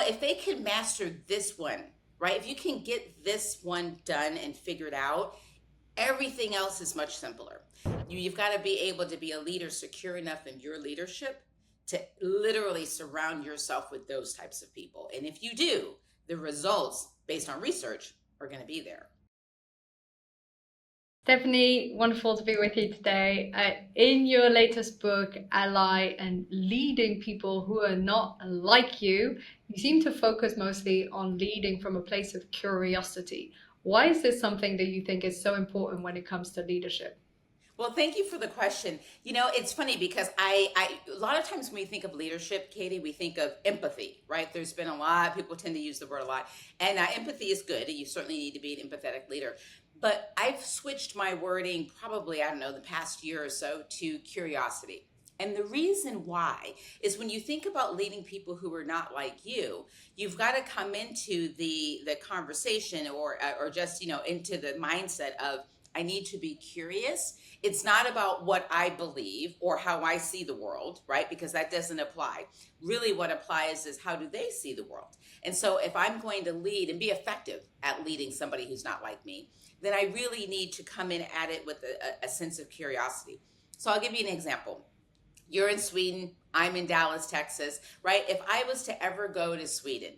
if they can master this one, right? If you can get this one done and figured out, everything else is much simpler. You've got to be able to be a leader secure enough in your leadership to literally surround yourself with those types of people. And if you do, the results based on research are going to be there. Definitely wonderful to be with you today. In your latest book, Ally and Leading People Who Are Not Like You, you seem to focus mostly on leading from a place of curiosity. Why is this something that you think is so important when it comes to leadership? Well, thank you for the question. It's funny because a lot of times when we think of leadership, Katie, we think of empathy, right? There's been a lot, people tend to use the word a lot, and empathy is good. You certainly need to be an empathetic leader. But I've switched my wording probably, I don't know, the past year or so to curiosity. And the reason why is when you think about leading people who are not like you, you've got to come into the conversation or just, into the mindset of, I need to be curious. It's not about what I believe or how I see the world, right? Because that doesn't apply. Really what applies is how do they see the world? And so if I'm going to lead and be effective at leading somebody who's not like me, then I really need to come in at it with a sense of curiosity. So I'll give you an example. You're in Sweden, I'm in Dallas, Texas, right? If I was to ever go to Sweden,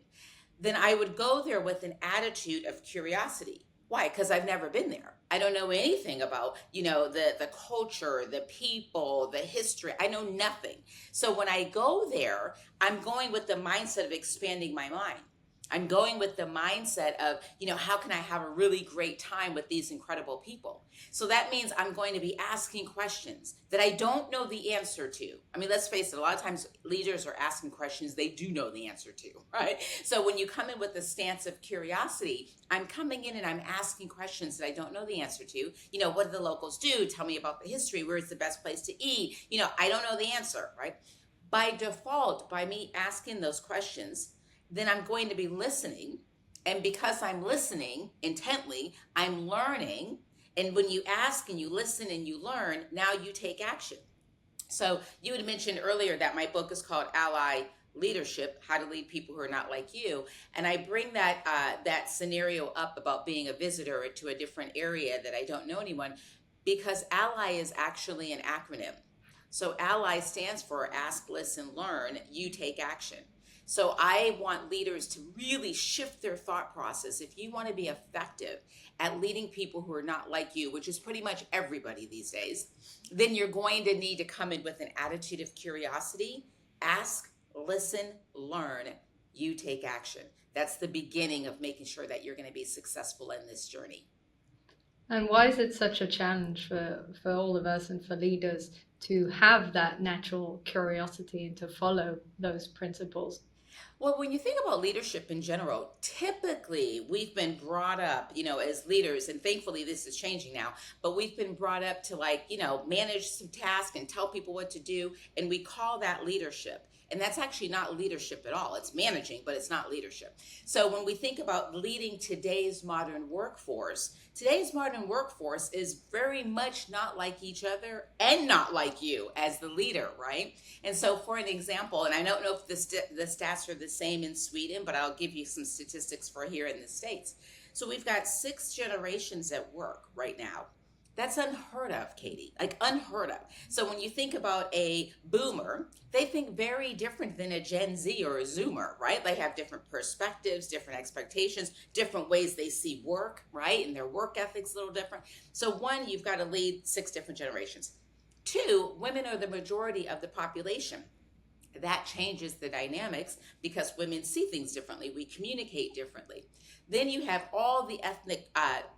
then I would go there with an attitude of curiosity. Why? Because I've never been there. I don't know anything about, the culture, the people, the history. I know nothing. So when I go there, I'm going with the mindset of expanding my mind. I'm going with the mindset of, how can I have a really great time with these incredible people? So that means I'm going to be asking questions that I don't know the answer to. I mean, let's face it, a lot of times leaders are asking questions they do know the answer to, right? So when you come in with the stance of curiosity, I'm coming in and I'm asking questions that I don't know the answer to. What do the locals do? Tell me about the history. Where's the best place to eat? I don't know the answer, right? By default, by me asking those questions, then I'm going to be listening. And because I'm listening intently, I'm learning. And when you ask and you listen and you learn, now you take action. So you had mentioned earlier that my book is called Ally Leadership, How to Lead People Who Are Not Like You. And I bring that scenario up about being a visitor to a different area that I don't know anyone, because Ally is actually an acronym. So Ally stands for Ask, Listen, Learn, You Take Action. So I want leaders to really shift their thought process. If you want to be effective at leading people who are not like you, which is pretty much everybody these days, then you're going to need to come in with an attitude of curiosity. Ask, listen, learn, you take action. That's the beginning of making sure that you're going to be successful in this journey. And why is it such a challenge for all of us and for leaders to have that natural curiosity and to follow those principles? Well, when you think about leadership in general, typically we've been brought up, as leaders, and thankfully this is changing now, but we've been brought up to manage some tasks and tell people what to do. And we call that leadership. And that's actually not leadership at all. It's managing, but it's not leadership. So when we think about leading today's modern workforce is very much not like each other and not like you as the leader, right? And so for an example, and I don't know if the stats are the same in Sweden, but I'll give you some statistics for here in the States. So we've got 6 generations at work right now. That's unheard of, Katie, like unheard of. So when you think about a boomer, they think very different than a Gen Z or a Zoomer, right? They have different perspectives, different expectations, different ways they see work, right? And their work ethic's a little different. So 1, you've got to lead 6 different generations. 2, women are the majority of the population. That changes the dynamics because women see things differently. We communicate differently. Then you have all the ethnic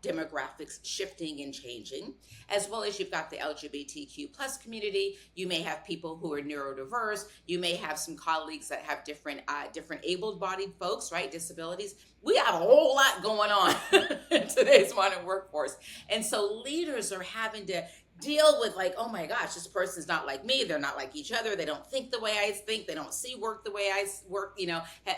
demographics shifting and changing, as well as you've got the LGBTQ plus community. You may have people who are neurodiverse. You may have some colleagues that have different able-bodied folks, right? Disabilities. We have a whole lot going on in today's modern workforce. And so leaders are having to deal with oh my gosh, this person's not like me. They're not like each other. They don't think the way I think. They don't see work the way I work,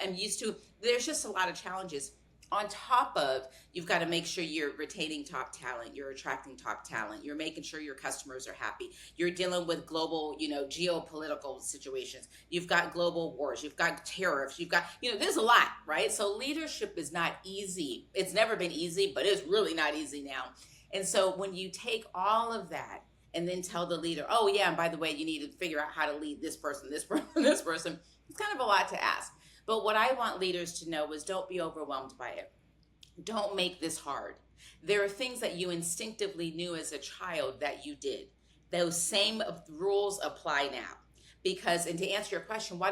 I'm used to. There's just a lot of challenges. on top of, you've got to make sure you're retaining top talent, you're attracting top talent, you're making sure your customers are happy, you're dealing with global, geopolitical situations, you've got global wars, you've got tariffs, you've got, there's a lot, right? So leadership is not easy. It's never been easy, but it's really not easy now. And so when you take all of that and then tell the leader, oh yeah, and by the way, you need to figure out how to lead this person, this person, this person, it's kind of a lot to ask. But what I want leaders to know is, don't be overwhelmed by it. Don't make this hard. There are things that you instinctively knew as a child that you did. Those same rules apply now. Because, and to answer your question, why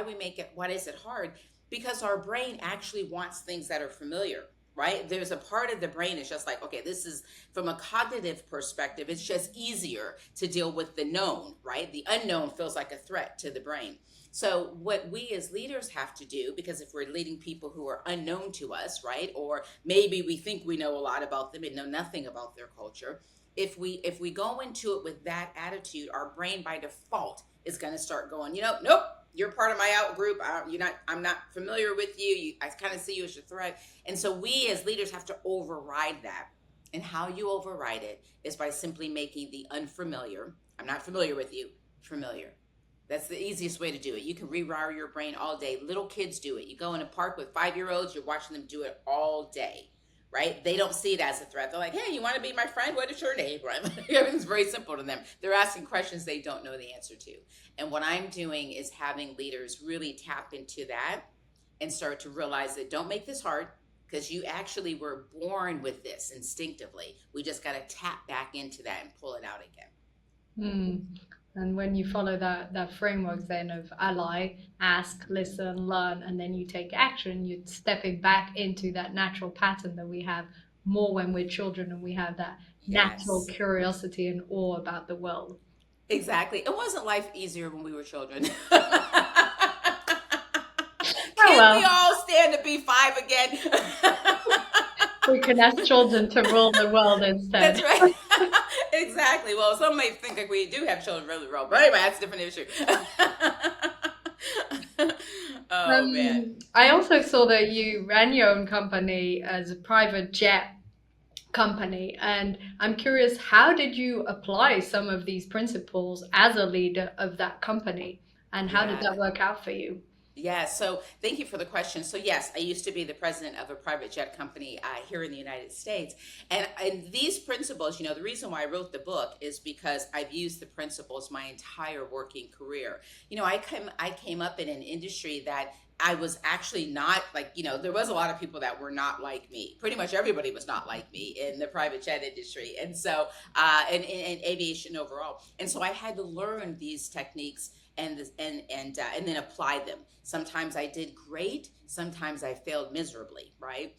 is it hard? Because our brain actually wants things that are familiar, right? There's a part of the brain that's just like, okay, this is, from a cognitive perspective, it's just easier to deal with the known, right? The unknown feels like a threat to the brain. So what we as leaders have to do, because if we're leading people who are unknown to us, right? Or maybe we think we know a lot about them and know nothing about their culture. If we go into it with that attitude, our brain by default is going to start going, nope, you're part of my out group. I'm not familiar with you. I kind of see you as a threat. And so we as leaders have to override that. And how you override it is by simply making the unfamiliar, I'm not familiar with you, familiar. That's the easiest way to do it. You can rewire your brain all day. Little kids do it. You go in a park with 5-year-olds, you're watching them do it all day, right? They don't see it as a threat. They're like, hey, you want to be my friend? What is your name? Right? Everything's very simple to them. They're asking questions they don't know the answer to. And what I'm doing is having leaders really tap into that and start to realize that don't make this hard, because you actually were born with this instinctively. We just got to tap back into that and pull it out again. And when you follow that framework then of ally, ask, listen, learn, and then you take action, you're stepping back into that natural pattern that we have more when we're children, and we have that natural curiosity and awe about the world. Exactly. It wasn't life easier when we were children. Well. We all stand to be 5 again? We can ask children to rule the world instead. That's right. Exactly. Well, some may think like we do have children rule the world, but anyway, that's a different issue. Man. I also saw that you ran your own company as a private jet company, and I'm curious, how did you apply some of these principles as a leader of that company, and how did that work out for you? Yeah, so thank you for the question. So yes, I used to be the president of a private jet company here in the United States. And these principles, the reason why I wrote the book is because I've used the principles my entire working career. I came up in an industry that I was actually not like, there was a lot of people that were not like me. Pretty much everybody was not like me in the private jet industry. And so, and aviation overall. And so I had to learn these techniques and then apply them. Sometimes I did great, sometimes I failed miserably, right?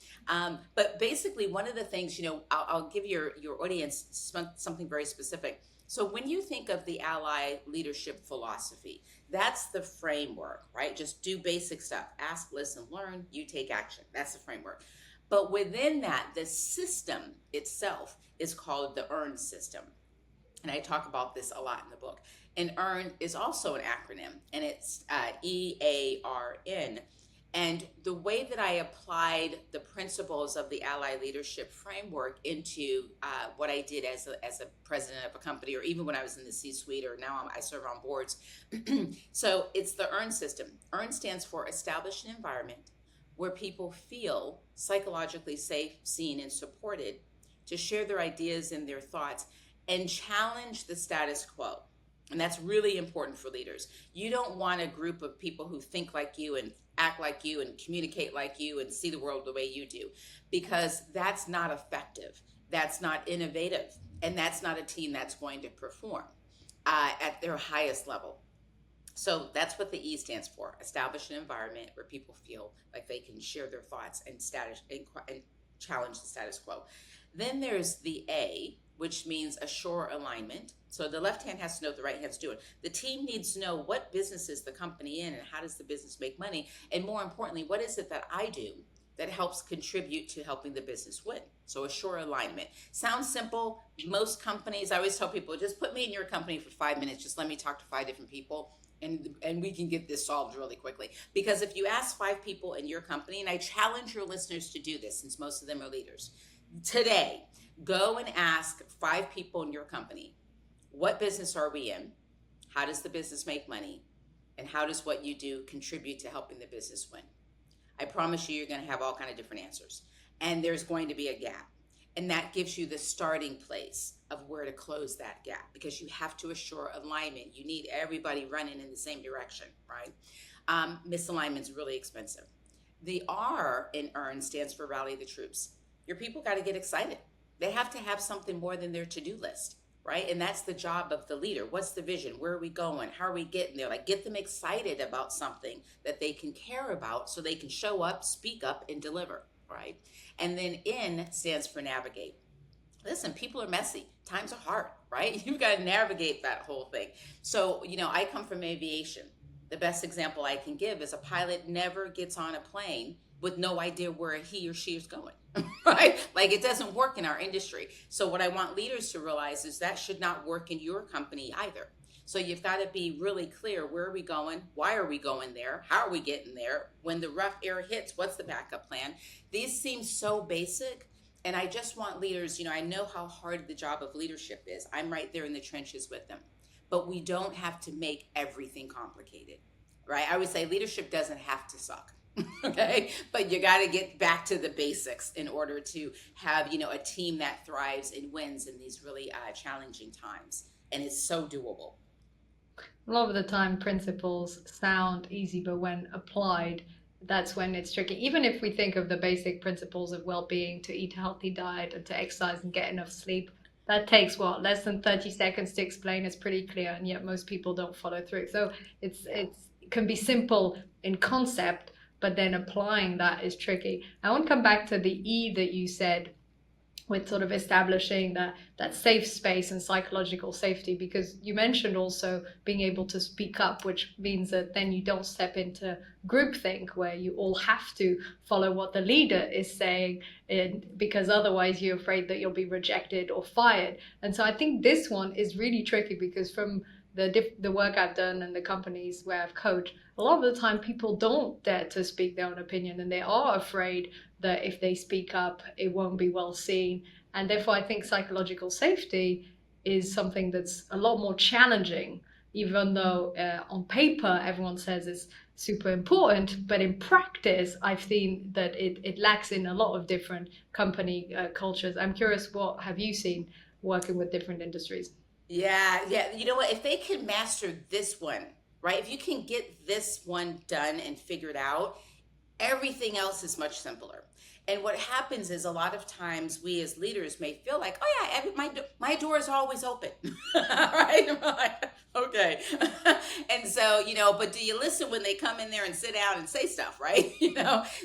But basically, one of the things, I'll give your audience something very specific. So when you think of the ally leadership philosophy, that's the framework, right? Just do basic stuff. Ask, listen, learn, you take action. That's the framework. But within that, the system itself is called the E.A.R.N system. And I talk about this a lot in the book. And E.A.R.N is also an acronym, and it's E.A.R.N. And the way that I applied the principles of the Ally Leadership Framework into what I did as a president of a company, or even when I was in the C-suite, or now I serve on boards. So it's the E.A.R.N system. E.A.R.N stands for Establish an Environment where people feel psychologically safe, seen, and supported to share their ideas and their thoughts and challenge the status quo. And that's really important for leaders. You don't want a group of people who think like you and act like you and communicate like you and see the world the way you do, because that's not effective. That's not innovative. And that's not a team that's going to perform at their highest level. So that's what the E stands for. Establish an environment where people feel like they can share their thoughts and challenge the status quo. Then there's the A, which means assure alignment. So the left hand has to know what the right hand's doing. The team needs to know what business is the company in and how does the business make money? And more importantly, what is it that I do that helps contribute to helping the business win? So assure alignment. Sounds simple. Most companies, I always tell people, just put me in your company for 5 minutes. Just let me talk to 5 different people. and we can get this solved really quickly. Because if you ask 5 people in your company, and I challenge your listeners to do this since most of them are leaders, today, go and ask 5 people in your company, what business are we in? How does the business make money? And how does what you do contribute to helping the business win? I promise you're going to have all kind of different answers. And there's going to be a gap. And that gives you the starting place of where to close that gap, because you have to assure alignment. You need everybody running in the same direction, right? Misalignment is really expensive. The R in E.A.R.N stands for rally the troops. Your people got to get excited. They have to have something more than their to-do list, right? And that's the job of the leader. What's the vision? Where are we going? How are we getting there? Like, get them excited about something that they can care about so they can show up, speak up, and deliver, right? And then N stands for navigate. Listen, people are messy. Times are hard, right? You've got to navigate that whole thing. So, I come from aviation. The best example I can give is a pilot never gets on a plane with no idea where he or she is going, right? Like, it doesn't work in our industry. So what I want leaders to realize is that should not work in your company either. So you've got to be really clear. Where are we going? Why are we going there? How are we getting there? When the rough air hits, what's the backup plan? These seem so basic. And I just want leaders, I know how hard the job of leadership is. I'm right there in the trenches with them. But we don't have to make everything complicated, right? I would say leadership doesn't have to suck. Okay, but you got to get back to the basics in order to have a team that thrives and wins in these really challenging times, and it's so doable. A lot of the time, principles sound easy, but when applied, that's when it's tricky. Even if we think of the basic principles of well-being, to eat a healthy diet and to exercise and get enough sleep, that takes what, less than 30 seconds to explain. It's pretty clear, and yet most people don't follow through. So it can be simple in concept, but then applying that is tricky. I want to come back to the E that you said, with sort of establishing that safe space and psychological safety, because you mentioned also being able to speak up, which means that then you don't step into groupthink where you all have to follow what the leader is saying, because otherwise you're afraid that you'll be rejected or fired. And so I think this one is really tricky, because from the work I've done and the companies where I've coached, a lot of the time people don't dare to speak their own opinion, and they are afraid that if they speak up, it won't be well seen. And therefore, I think psychological safety is something that's a lot more challenging, even though on paper everyone says it's super important. But in practice, I've seen that it lacks in a lot of different company cultures. I'm curious, what have you seen working with different industries? Yeah. You know what? If they can master this one, right? If you can get this one done and figured out, everything else is much simpler. And what happens is, a lot of times we as leaders may feel like, oh yeah, my door is always open, right? And we're like, okay. And so, but do you listen when they come in there and sit down and say stuff, right?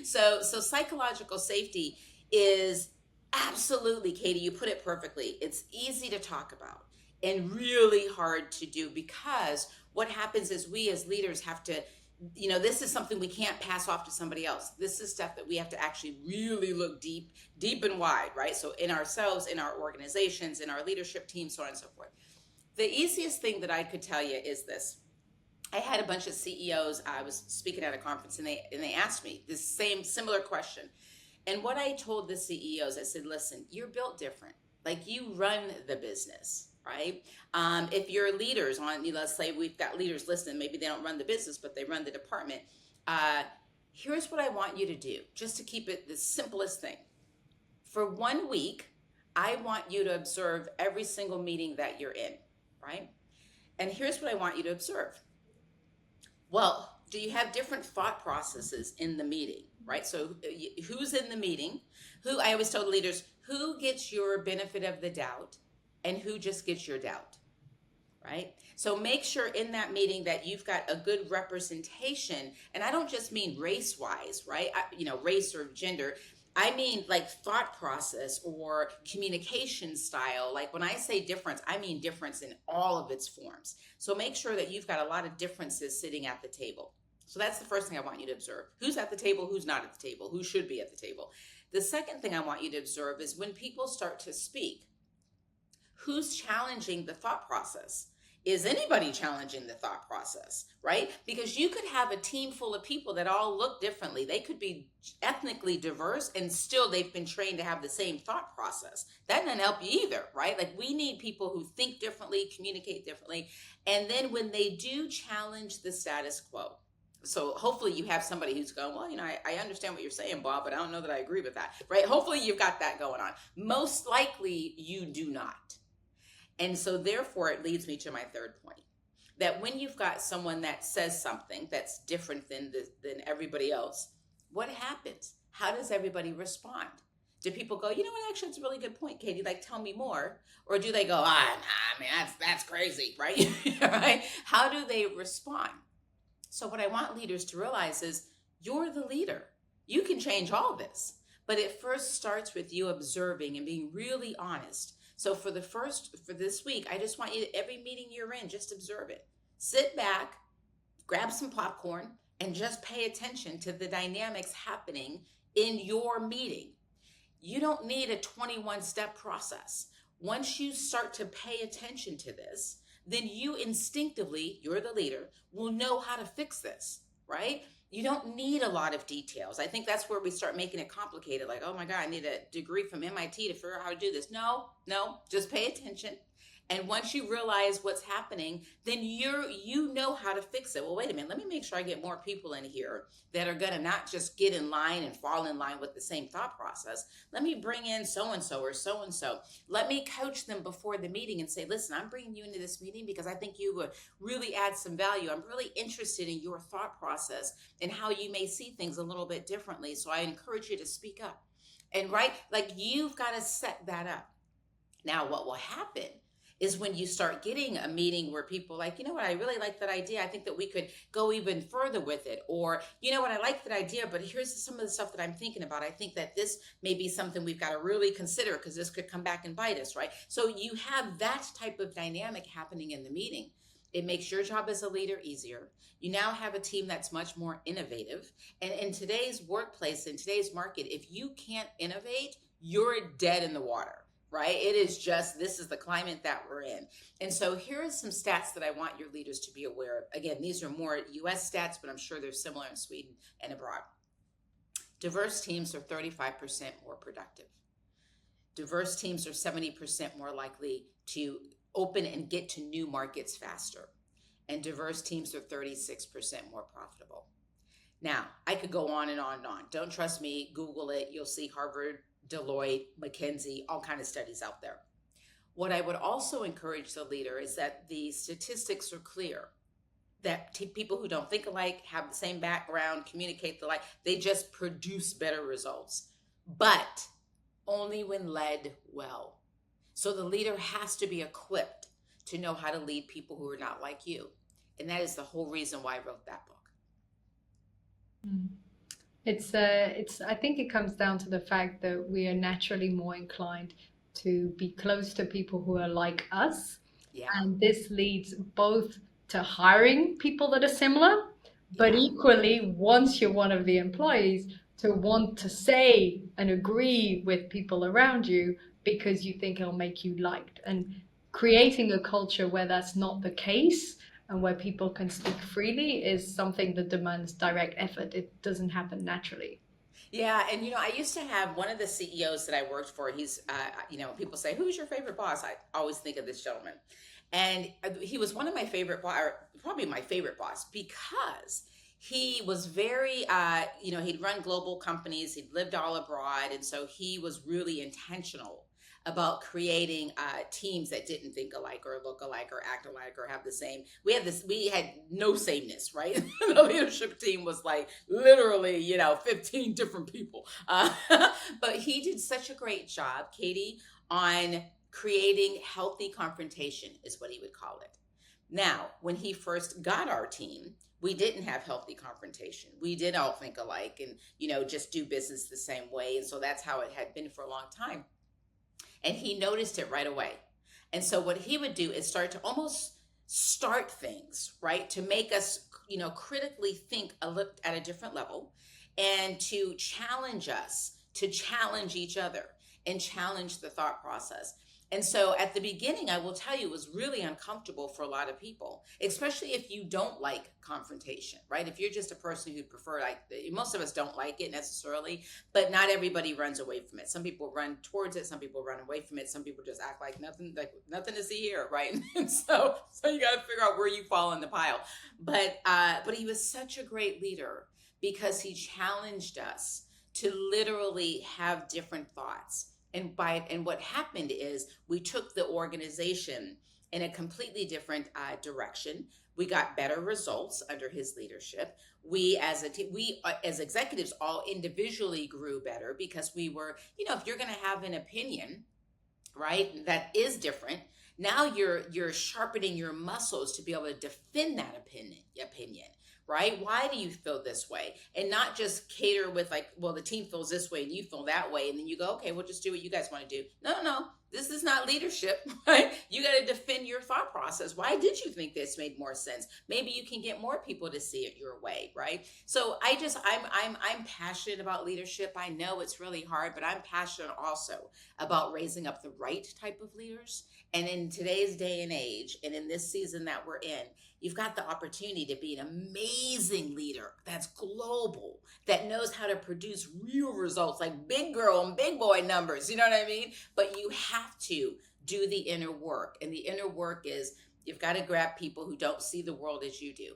So psychological safety is absolutely, Katie, you put it perfectly. It's easy to talk about and really hard to do, because what happens is we as leaders have to, this is something we can't pass off to somebody else. This is stuff that we have to actually really look deep and wide, right? So in ourselves, in our organizations, in our leadership team, so on and so forth. The easiest thing that I could tell you is this. I had a bunch of CEOs. I was speaking at a conference, and they asked me this similar question. And what I told the CEOs, I said, listen, you're built different. Like, you run the business, right? If you're leaders let's say we've got leaders listening, maybe they don't run the business, but they run the department. Here's what I want you to do, just to keep it the simplest thing. For 1 week, I want you to observe every single meeting that you're in, right? And here's what I want you to observe. Well, do you have different thought processes in the meeting, right? So who's in the meeting? I always tell leaders, who gets your benefit of the doubt and who just gets your doubt, right? So make sure in that meeting that you've got a good representation. And I don't just mean race-wise, right? Race or gender. I mean like thought process or communication style. Like, when I say difference, I mean difference in all of its forms. So make sure that you've got a lot of differences sitting at the table. So that's the first thing I want you to observe. Who's at the table, who's not at the table, who should be at the table. The second thing I want you to observe is when people start to speak, who's challenging the thought process? is anybody challenging the thought process, right? Because you could have a team full of people that all look differently. They could be ethnically diverse and still they've been trained to have the same thought process. That doesn't help you either, right? Like we need people who think differently, communicate differently. And then when they do challenge the status quo, so hopefully you have somebody who's going, well, I understand what you're saying, Bob, but I don't know that I agree with that, right? Hopefully you've got that going on. Most likely you do not. And so therefore it leads me to my third point, that when you've got someone that says something that's different than everybody else, what happens? How does everybody respond? Do people go, you know what, actually, it's a really good point, Katie, like, tell me more? Or do they go, nah, man, that's crazy, right? Right? How do they respond? So what I want leaders to realize is you're the leader. You can change all this, but it first starts with you observing and being really honest. So for this week, I just want you to, every meeting you're in, just observe it. Sit back, grab some popcorn, and just pay attention to the dynamics happening in your meeting. You don't need a 21-step process. Once you start to pay attention to this, then you instinctively, you're the leader, will know how to fix this, right? You don't need a lot of details. I think that's where we start making it complicated. Like, oh my God, I need a degree from MIT to figure out how to do this. No, just pay attention. And once you realize what's happening, then you know how to fix it. Well, wait a minute, let me make sure I get more people in here that are gonna not just get in line and fall in line with the same thought process. Let me bring in so-and-so or so-and-so. Let me coach them before the meeting and say, listen, I'm bringing you into this meeting because I think you would really add some value. I'm really interested in your thought process and how you may see things a little bit differently. So I encourage you to speak up. And right, like you've got to set that up. Now, what will happen is when you start getting a meeting where people like, you know what, I really like that idea. I think that we could go even further with it. Or, you know what, I like that idea, but here's some of the stuff that I'm thinking about. I think that this may be something we've got to really consider because this could come back and bite us, right? So you have that type of dynamic happening in the meeting. It makes your job as a leader easier. You now have a team that's much more innovative. And in today's workplace, in today's market, if you can't innovate, you're dead in the water. Right? It is just, this is the climate that we're in. And so here are some stats that I want your leaders to be aware of. Again, these are more US stats, but I'm sure they're similar in Sweden and abroad. Diverse teams are 35% more productive. Diverse teams are 70% more likely to open and get to new markets faster. And diverse teams are 36% more profitable. Now, I could go on and on and on. Don't trust me, Google it. You'll see Harvard, Deloitte, McKinsey, all kinds of studies out there. What I would also encourage the leader is that the statistics are clear, that people who don't think alike, have the same background, communicate alike, they just produce better results, but only when led well. So the leader has to be equipped to know how to lead people who are not like you. And that is the whole reason why I wrote that book. I think it comes down to the fact that we are naturally more inclined to be close to people who are like us. Yeah. And this leads both to hiring people that are similar, but Yeah. equally, once you're one of the employees, to want to say and agree with people around you because you think it'll make you liked. And creating a culture where that's not the case and where people can speak freely is something that demands direct effort. It doesn't happen naturally. Yeah, and I used to have one of the CEOs that I worked for. He's, people say, "Who's your favorite boss?" I always think of this gentleman, and he was one of my favorite, probably my favorite boss, because he was very, he'd run global companies, he'd lived all abroad, and so he was really intentional about creating teams that didn't think alike or look alike or act alike or have the same. We had no sameness, right? The leadership team was like literally, 15 different people. But he did such a great job, Katie, on creating healthy confrontation is what he would call it. Now, when he first got our team, we didn't have healthy confrontation. We did all think alike and, just do business the same way. And so that's how it had been for a long time. And he noticed it right away. And so what he would do is start to almost start things, right? To make us, critically think at a different level and to challenge us, to challenge each other and challenge the thought process. And so at the beginning, I will tell you, it was really uncomfortable for a lot of people, especially if you don't like confrontation, right? If you're just a person who'd prefer, like, most of us don't like it necessarily, but not everybody runs away from it. Some people run towards it. Some people run away from it. Some people just act like nothing to see here, right? And so you got to figure out where you fall in the pile. But he was such a great leader because he challenged us to literally have different thoughts. And what happened is we took the organization in a completely different direction. We got better results under his leadership. We as a team, we as executives all individually grew better because we were, if you're going to have an opinion, right, that is different, now you're sharpening your muscles to be able to defend that opinion, right? Why do you feel this way? And not just cater with like, well, the team feels this way and you feel that way, and then you go, okay, we'll just do what you guys want to do. No, this is not leadership, right? You got to defend your thought process. Why did you think this made more sense? Maybe you can get more people to see it your way, right? So I'm passionate about leadership. I know it's really hard, but I'm passionate also about raising up the right type of leaders. And in today's day and age, and in this season that we're in, you've got the opportunity to be an amazing leader that's global, that knows how to produce real results, like big girl and big boy numbers. You know what I mean? But you have to do the inner work. And the inner work is you've got to grab people who don't see the world as you do,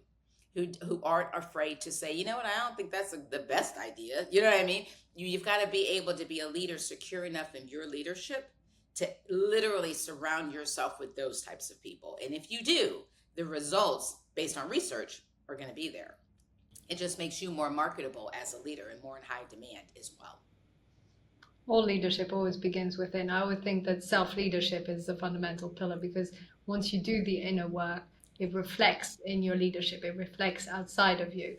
who aren't afraid to say, you know what, I don't think that's the best idea. You know what I mean? You've got to be able to be a leader secure enough in your leadership to literally surround yourself with those types of people. And if you do, the results based on research are going to be there. It just makes you more marketable as a leader and more in high demand as well. All leadership always begins within. I would think that self-leadership is a fundamental pillar, because once you do the inner work, it reflects in your leadership. It reflects outside of you.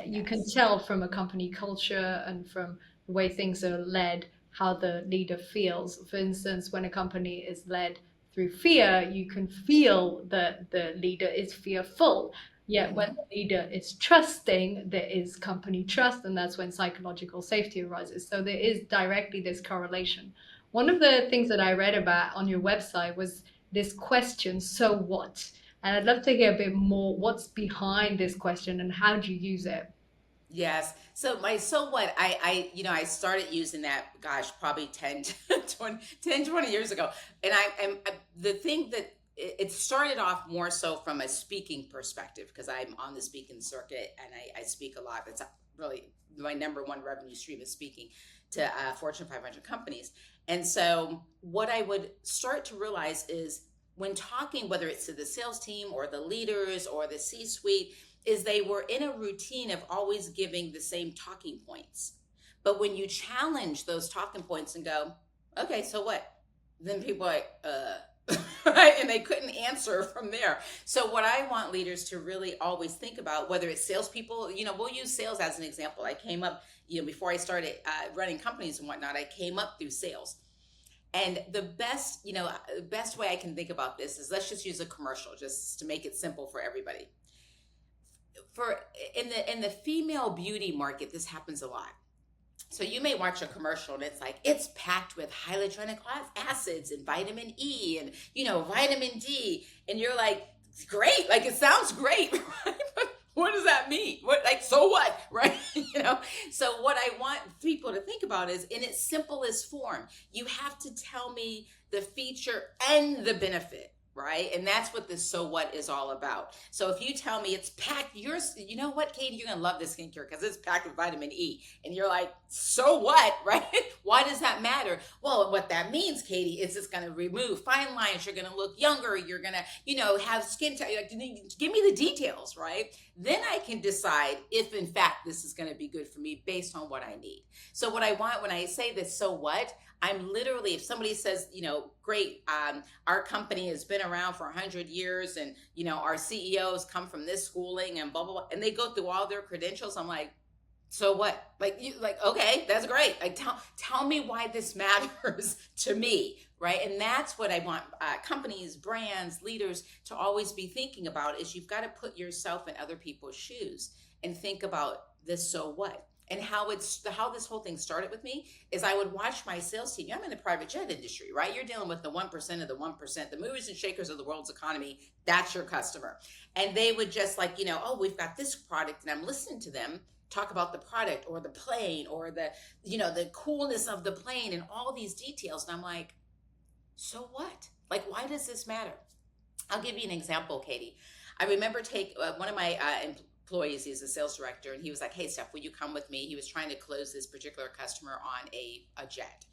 You can tell from a company culture and from the way things are led how the leader feels. For instance, when a company is led through fear, you can feel that the leader is fearful. Yet when the leader is trusting, there is company trust, and that's when psychological safety arises. So there is directly this correlation. One of the things that I read about on your website was this question, so what? And I'd love to hear a bit more what's behind this question and how do you use it? Yes. So what, I started using that, gosh, probably 20 years ago. And the thing that it started off more so from a speaking perspective, because I'm on the speaking circuit and I speak a lot. That's really my number one revenue stream, is speaking to Fortune 500 companies. And so what I would start to realize is when talking, whether it's to the sales team or the leaders or the C-suite, is they were in a routine of always giving the same talking points. But when you challenge those talking points and go, okay, so what? Then people are like, right? And they couldn't answer from there. So what I want leaders to really always think about, whether it's salespeople, we'll use sales as an example. I came up, before I started running companies and whatnot, I came up through sales. And the best way I can think about this is, let's just use a commercial just to make it simple for everybody. In the female beauty market, this happens a lot. So you may watch a commercial and it's like, it's packed with hyaluronic acids and vitamin E and, vitamin D. And you're like, it's great. Like, it sounds great, right? But what does that mean? So what, right? So what I want people to think about is, in its simplest form, you have to tell me the feature and the benefit. Right? And that's what this so what is all about. So if you tell me it's packed, you know what, Katie, you're going to love this skincare because it's packed with vitamin E. And you're like, so what, right? Why does that matter? Well, what that means, Katie, is it's going to remove fine lines. You're going to look younger. You're going to, have skin type. Give me the details, right? Then I can decide if, in fact, this is going to be good for me based on what I need. So what I want when I say this, so what, I'm literally, if somebody says, great, our company has been around for 100 years and, our CEOs come from this schooling and blah, blah, blah, and they go through all their credentials. I'm like, so what? Okay, that's great. Tell me why this matters to me, right? And that's what I want companies, brands, leaders to always be thinking about, is you've got to put yourself in other people's shoes and think about this, so what? And how this whole thing started with me is I would watch my sales team. I'm in the private jet industry, right? You're dealing with the 1% of the 1%, the movers and shakers of the world's economy. That's your customer. And they would just like, oh, we've got this product, and I'm listening to them talk about the product or the plane or the coolness of the plane and all these details. And I'm like, so what? Like, why does this matter? I'll give you an example, Katie. I remember one of my employees, he's a sales director, and he was like, hey, Steph, will you come with me? He was trying to close this particular customer on a jet.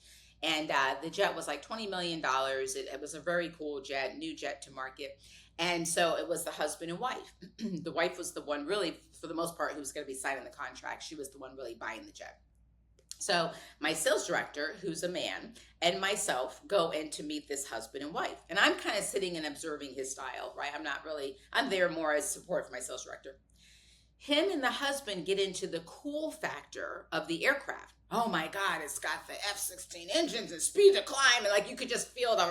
And the jet was like $20 million. It was a very cool jet, new jet to market. And so it was the husband and wife. The wife was the one really, for the most part, who was going to be signing the contract. She was the one really buying the jet. So my sales director, who's a man, and myself go in to meet this husband and wife. And I'm kind of sitting and observing his style, right? I'm there more as support for my sales director. Him and the husband get into the cool factor of the aircraft. Oh my God, it's got the F-16 engines and speed to climb. And like you could just feel the,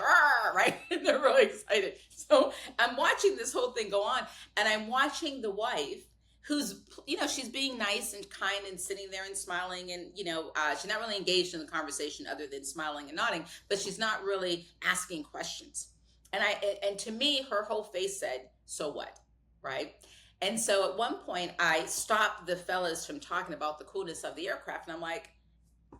right? They're really excited. So I'm watching this whole thing go on, and I'm watching the wife who's, she's being nice and kind and sitting there and smiling, and, she's not really engaged in the conversation other than smiling and nodding, but she's not really asking questions. And to me, her whole face said, so what? Right? And so at one point I stopped the fellas from talking about the coolness of the aircraft. And I'm like,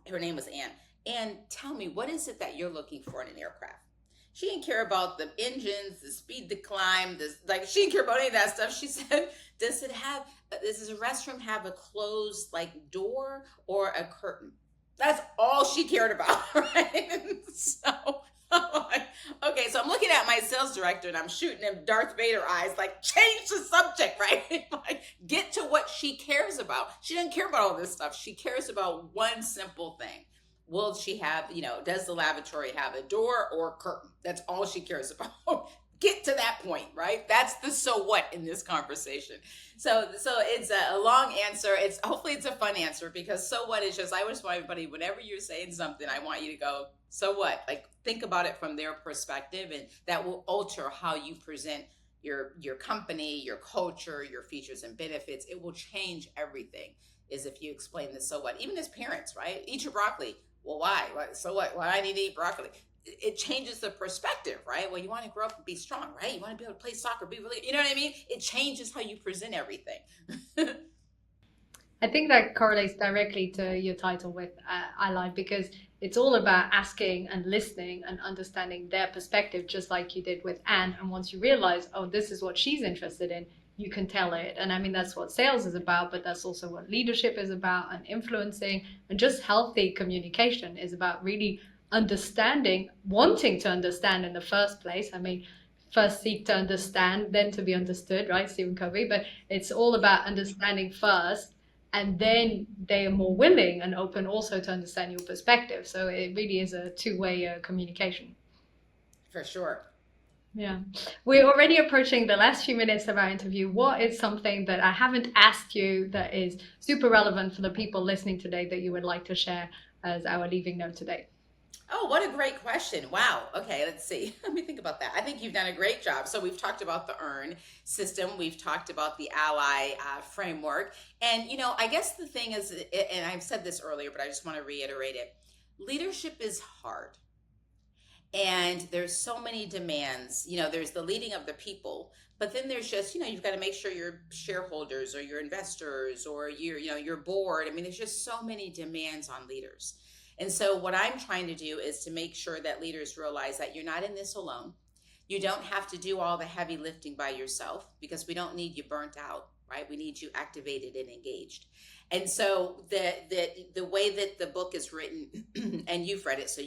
her name was Ann. Ann, tell me, what is it that you're looking for in an aircraft? She didn't care about the engines, the speed to climb, she didn't care about any of that stuff. She said, does a restroom have a closed door or a curtain? That's all she cared about, right? So I'm like, okay, so I'm looking at my sales director and I'm shooting him Darth Vader eyes, like, change the subject, right? Like, get to what she cares about. She doesn't care about all this stuff. She cares about one simple thing. Will she have, does the lavatory have a door or a curtain? That's all she cares about. Get to that point, right? That's the so what in this conversation. So it's a long answer. Hopefully it's a fun answer, because so what is just, I just want everybody, whenever you're saying something, I want you to go, so what? Like, think about it from their perspective, and that will alter how you present your company, your culture, your features and benefits. It will change everything, is if you explain the so what. Even as parents, right? Eat your broccoli. Well, why? So what? Why do I need to eat broccoli? It changes the perspective, right? Well, you want to grow up and be strong, right? You want to be able to play soccer, be really, you know what I mean? It changes how you present everything. I think that correlates directly to your title with Ally, because it's all about asking and listening and understanding their perspective, just like you did with Anne. And once you realize, oh, this is what she's interested in, you can tell it. And I mean, that's what sales is about, but that's also what leadership is about, and influencing, and just healthy communication is about really understanding, wanting to understand in the first place. I mean, first seek to understand, then to be understood, right? Stephen Covey. But it's all about understanding first, and then they are more willing and open also to understand your perspective. So it really is a two-way communication. For sure. Yeah. We're already approaching the last few minutes of our interview. What is something that I haven't asked you that is super relevant for the people listening today that you would like to share as our leaving note today? Oh, what a great question. Wow. Okay, let's see. Let me think about that. I think you've done a great job. So we've talked about the E.A.R.N system. We've talked about the Ally framework. And, I guess the thing is, and I've said this earlier, but I just want to reiterate it. Leadership is hard. And there's so many demands. There's the leading of the people, but then there's just, you've got to make sure your shareholders or your investors or your board. I mean, there's just so many demands on leaders. And so what I'm trying to do is to make sure that leaders realize that you're not in this alone. You don't have to do all the heavy lifting by yourself, because we don't need you burnt out, right? We need you activated and engaged. And so the way that the book is written, and you've read it, so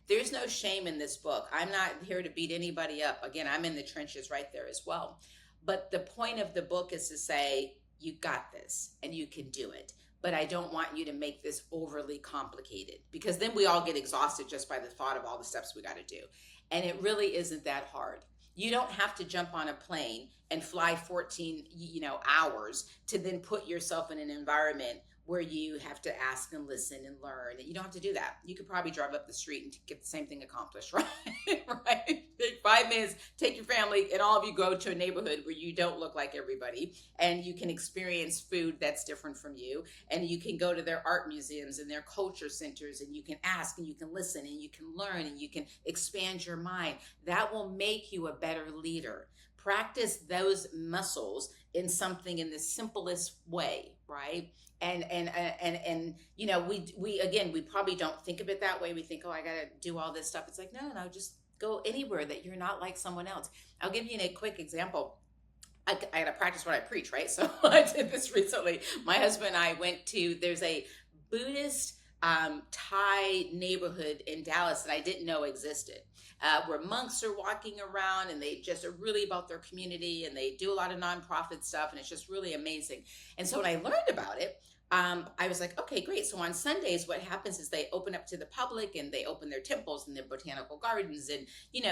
there's no shame in this book. I'm not here to beat anybody up. Again, I'm in the trenches right there as well. But the point of the book is to say, you got this and you can do it. But I don't want you to make this overly complicated, because then we all get exhausted just by the thought of all the steps we got to do. And it really isn't that hard. You don't have to jump on a plane and fly 14, hours to then put yourself in an environment where you have to ask and listen and learn. You don't have to do that. You could probably drive up the street and get the same thing accomplished, right? Right? Take 5 minutes, take your family, and all of you go to a neighborhood where you don't look like everybody, and you can experience food that's different from you, and you can go to their art museums and their culture centers, and you can ask and you can listen and you can learn and you can expand your mind. That will make you a better leader. Practice those muscles in something in the simplest way, right? And you know, we again, we probably don't think of it that way. We think, oh, I gotta do all this stuff. It's like, no, just go anywhere that you're not like someone else. I'll give you a quick example. I gotta practice what I preach, right? So I did this recently. My husband and I went to, there's a Buddhist Thai neighborhood in Dallas that I didn't know existed, where monks are walking around and they just are really about their community, and they do a lot of nonprofit stuff, and it's just really amazing. And so when I learned about it, I was like, okay, great. So on Sundays, what happens is they open up to the public, and they open their temples and their botanical gardens, and you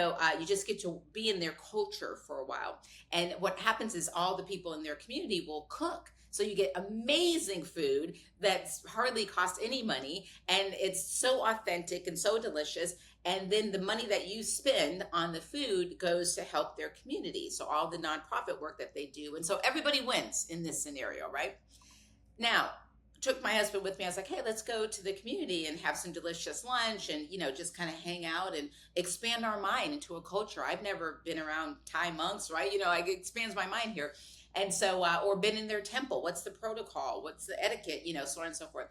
just get to be in their culture for a while. And what happens is all the people in their community will cook. So you get amazing food that's hardly cost any money, and it's so authentic and so delicious. And then the money that you spend on the food goes to help their community. So all the nonprofit work that they do. And so everybody wins in this scenario, right? Now, took my husband with me. I was like, hey, let's go to the community and have some delicious lunch, and just kind of hang out and expand our mind into a culture. I've never been around Thai monks, right? It expands my mind here. And so or been in their temple. What's the protocol? What's the etiquette? So on and so forth.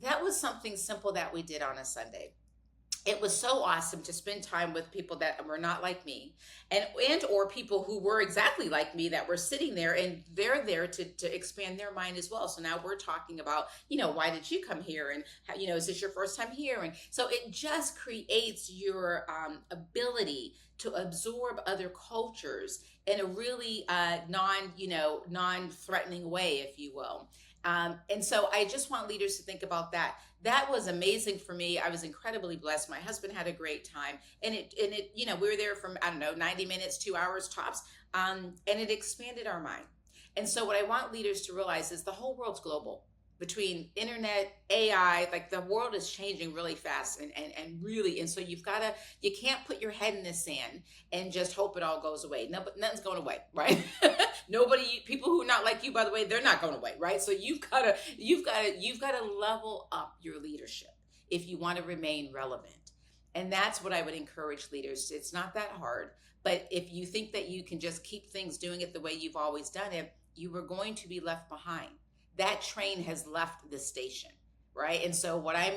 That was something simple that we did on a Sunday. It was so awesome to spend time with people that were not like me, and or people who were exactly like me that were sitting there, and they're there to expand their mind as well. So now we're talking about, why did you come here? And how, is this your first time here? And so it just creates your ability to absorb other cultures in a really non-threatening way, if you will. And so I just want leaders to think about that. That was amazing for me. I was incredibly blessed. My husband had a great time, and it we were there from, 90 minutes, 2 hours tops. And it expanded our mind. And so what I want leaders to realize is the whole world's global. Between internet, AI, like the world is changing really fast, and really, and so you can't put your head in the sand and just hope it all goes away. No, but nothing's going away, right? People who are not like you, by the way, they're not going away, right? So you've got to level up your leadership if you want to remain relevant. And that's what I would encourage leaders. It's not that hard, but if you think that you can just keep things doing it the way you've always done it, you are going to be left behind. That train has left the station, right? And so what I'm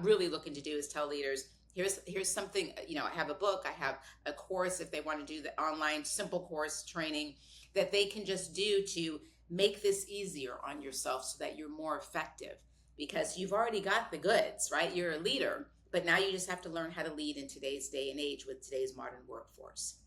really looking to do is tell leaders, here's something, I have a book, I have a course if they want to do the online simple course training that they can just do to make this easier on yourself so that you're more effective, because you've already got the goods, right? You're a leader, but now you just have to learn how to lead in today's day and age with today's modern workforce.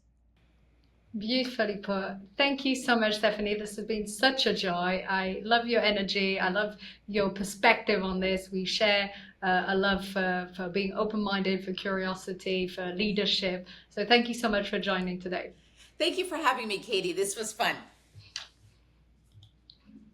Beautifully put. Thank you so much, Stephanie. This has been such a joy. I love your energy. I love your perspective on this. We share a love for being open-minded, for curiosity, for leadership. So thank you so much for joining today. Thank you for having me, Katie. This was fun.